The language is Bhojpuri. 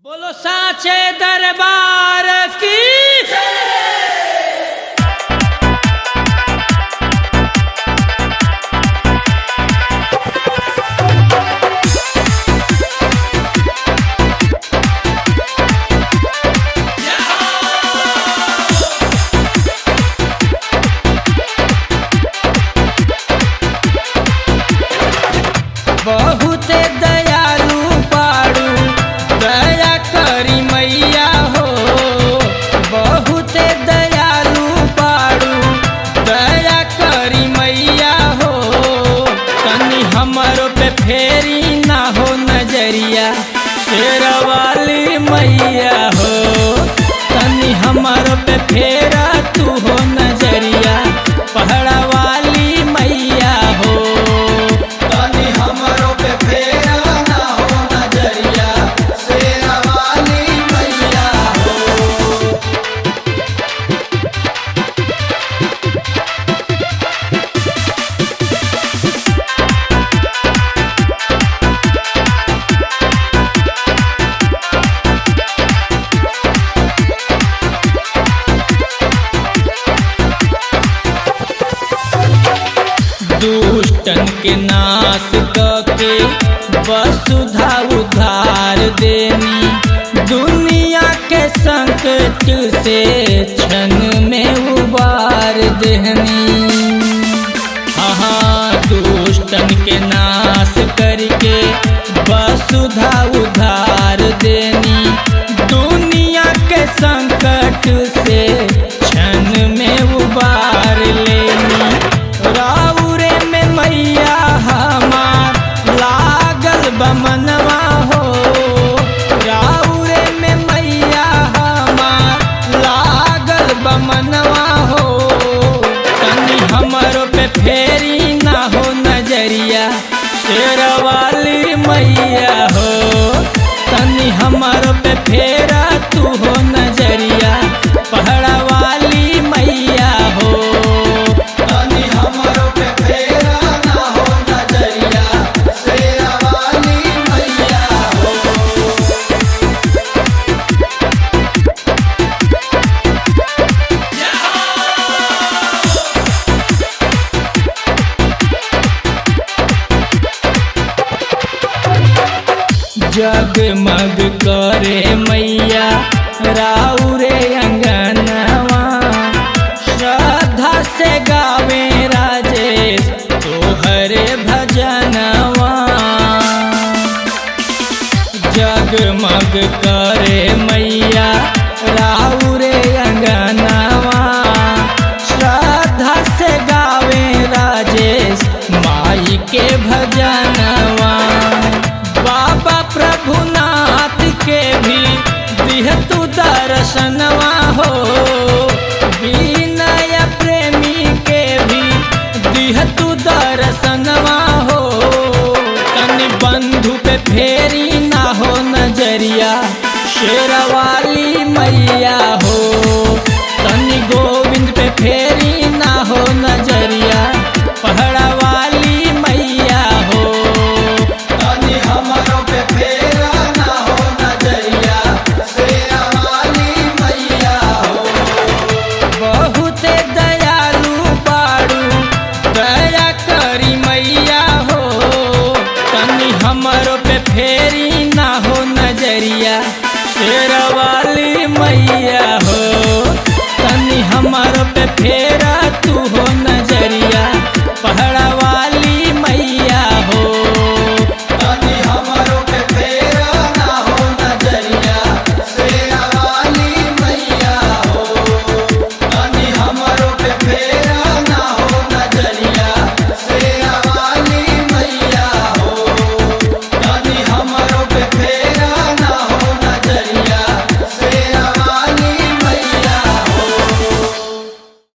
बोलो साचे दरबार की। बहुत दयालु पाड़ू दया करी मैया हो, बहुत दयालु पाड़ू दया करी मैया हो। तनी हमरो पे फेरी ना हो नजरिया शेरवाली मैया हो, तनी हमरो पे फेरा तू हो नजरिया पहाड़ा वाली मैया हो। दुष्टन के नाश करके वसुधा उधार देनी, दुनिया के संकट से क्षण में उबार देनी। हाँ, दुष्टन के नाश करके वसुधा उधार देनी, दुनिया के संकट से क्षण में उबार लेनी। राउरे में मैया हमार लागल बमनवा हो, राउरे में मैया हमार लागल बमनवा हो। तनी हमरो पे फेरी ना हो नजरिया शेरवाली मैया हो, तनी हमरो पे फेरा तू हो नजरिया पहाड़ा वाली मैया हो। जगमग करे मैया राउरे अंगनवा, श्रद्धा से गावे राजेश तोहरे भजनवा। जगमग करे मैया राउरे अंगनवा, श्रद्धा से गावे राजेश माई के भजनवा। बाबा प्रभुनाथ के भी दिह तू दर्शनवा हो, विनय प्रेमी के भी दिह तू दर्शनवा हो। तनी बंधु पे फेरी ना हो नजरिया शेरवाली मैया हो, तनी गोविंद पे फेरी ना हो नजरिया पहाड़ा वाली मैया हो। हमरो पे फेरी ना हो नजरिया शेरवाली मैया हो, तनी हमरो पे फेरा